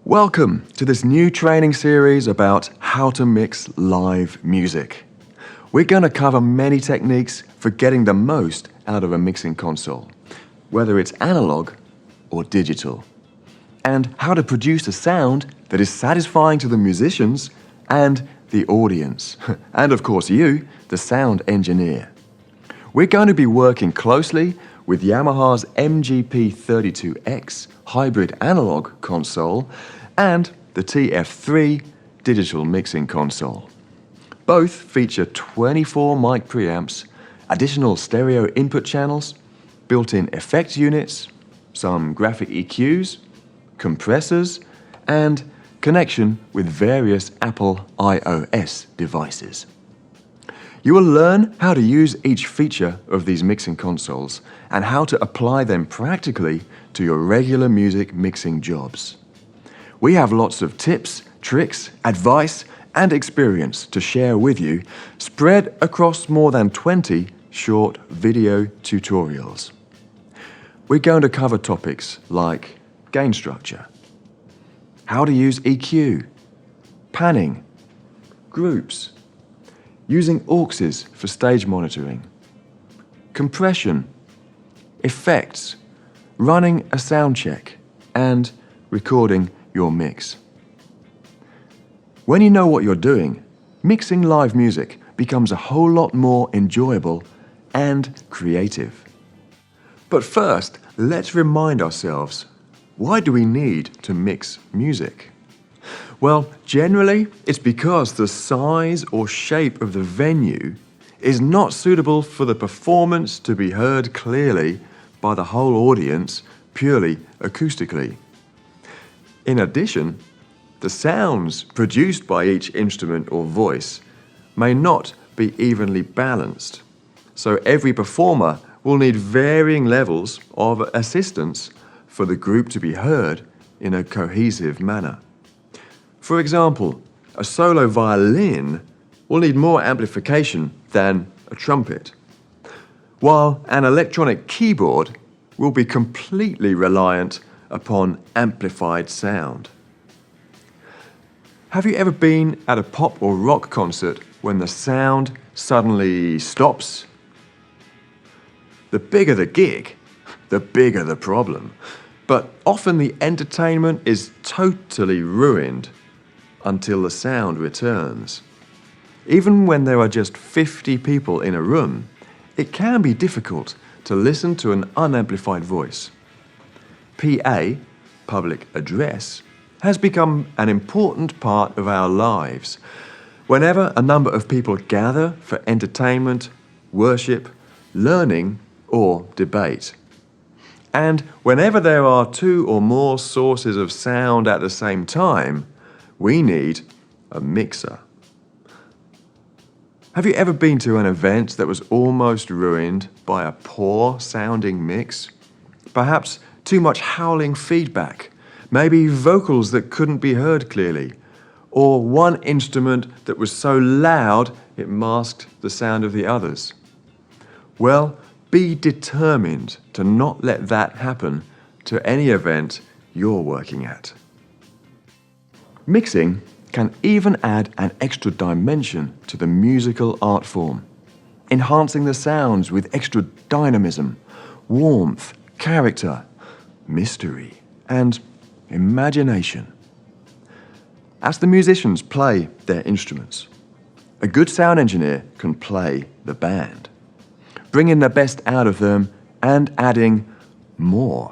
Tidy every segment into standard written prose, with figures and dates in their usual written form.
Welcome to this new training series about how to mix live music. We're going to cover many techniques for getting the most out of a mixing console, whether it's analog or digital, and how to produce a sound that is satisfying to the musicians and the audience, and of course you, the sound engineer. We're going to be working closely with Yamaha's MGP32X hybrid analog console and the TF3 digital mixing console. Both feature 24 mic preamps, additional stereo input channels, built-in effect units, some graphic EQs, compressors, and connection with various Apple iOS devices. You will learn how to use each feature of these mixing consoles and how to apply them practically to your regular music mixing jobs. We have lots of tips, tricks, advice, and experience to share with you, spread across more than 20 short video tutorials. We're going to cover topics like gain structure, how to use EQ, panning, groups, using auxes for stage monitoring, compression, effects, running a sound check, and recording your mix. When you know what you're doing, mixing live music becomes a whole lot more enjoyable and creative. But first, let's remind ourselves, why do we need to mix music? Well, generally, it's because the size or shape of the venue is not suitable for the performance to be heard clearly by the whole audience purely acoustically. In addition, the sounds produced by each instrument or voice may not be evenly balanced, so every performer will need varying levels of assistance for the group to be heard in a cohesive manner. For example, a solo violin will need more amplification than a trumpet, while an electronic keyboard will be completely reliant upon amplified sound. Have you ever been at a pop or rock concert when the sound suddenly stops? The bigger the gig, the bigger the problem. But often the entertainment is totally ruined until the sound returns. Even when there are just 50 people in a room, it can be difficult to listen to an unamplified voice. PA, public address, has become an important part of our lives. Whenever a number of people gather for entertainment, worship, learning, or debate. And whenever there are two or more sources of sound at the same time, we need a mixer. Have you ever been to an event that was almost ruined by a poor sounding mix? Perhaps too much howling feedback, maybe vocals that couldn't be heard clearly, or one instrument that was so loud it masked the sound of the others. Well, be determined to not let that happen to any event you're working at. Mixing can even add an extra dimension to the musical art form, enhancing the sounds with extra dynamism, warmth, character, mystery, and imagination. As the musicians play their instruments, a good sound engineer can play the band, bringing the best out of them and adding more.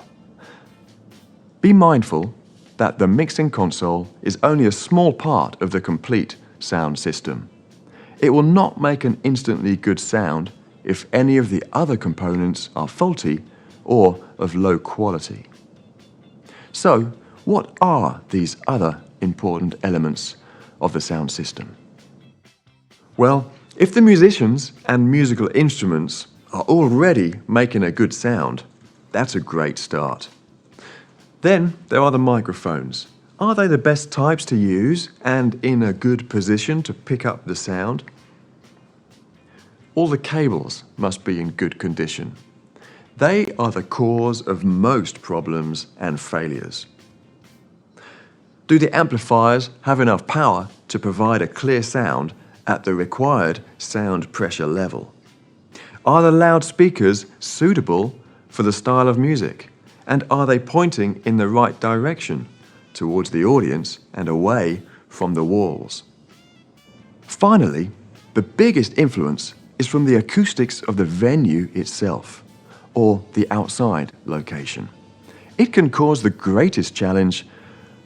Be mindful that the mixing console is only a small part of the complete sound system. It will not make an instantly good sound if any of the other components are faulty or of low quality. So, what are these other important elements of the sound system? Well, if the musicians and musical instruments are already making a good sound, that's a great start. Then there are the microphones. Are they the best types to use and in a good position to pick up the sound? All the cables must be in good condition. They are the cause of most problems and failures. Do the amplifiers have enough power to provide a clear sound at the required sound pressure level? Are the loudspeakers suitable for the style of music? And are they pointing in the right direction towards the audience and away from the walls? Finally, the biggest influence is from the acoustics of the venue itself, or the outside location. It can cause the greatest challenge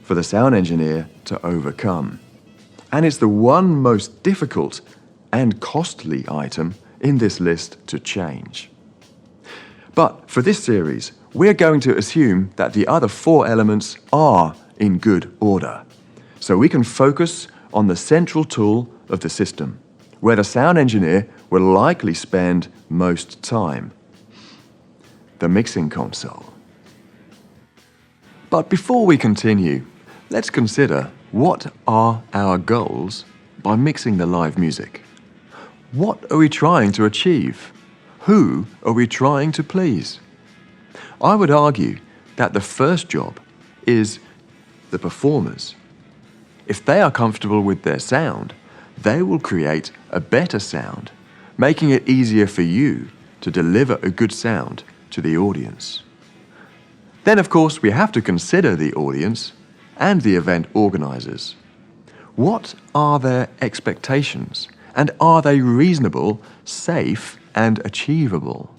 for the sound engineer to overcome. And it's the one most difficult and costly item in this list to change. But for this series, we're going to assume that the other 4 elements are in good order, so we can focus on the central tool of the system, where the sound engineer will likely spend most time: the mixing console. But before we continue, let's consider what are our goals by mixing the live music. What are we trying to achieve? Who are we trying to please? I would argue that the first job is the performers. If they are comfortable with their sound, they will create a better sound, making it easier for you to deliver a good sound to the audience. Then, of course, we have to consider the audience and the event organizers. What are their expectations, and are they reasonable, safe, and achievable?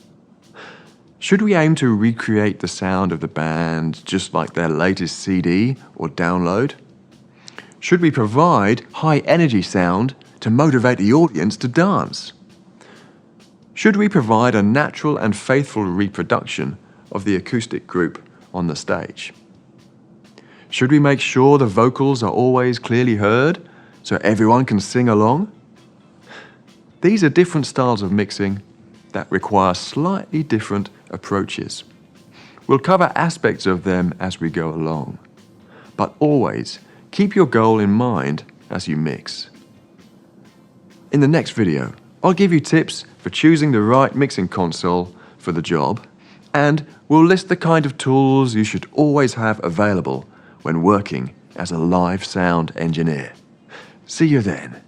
Should we aim to recreate the sound of the band just like their latest CD or download? Should we provide high-energy sound to motivate the audience to dance? Should we provide a natural and faithful reproduction of the acoustic group on the stage? Should we make sure the vocals are always clearly heard so everyone can sing along? These are different styles of mixing that require slightly different approaches. We'll cover aspects of them as we go along, but always keep your goal in mind as you mix. In the next video, I'll give you tips for choosing the right mixing console for the job, and we'll list the kind of tools you should always have available when working as a live sound engineer. See you then.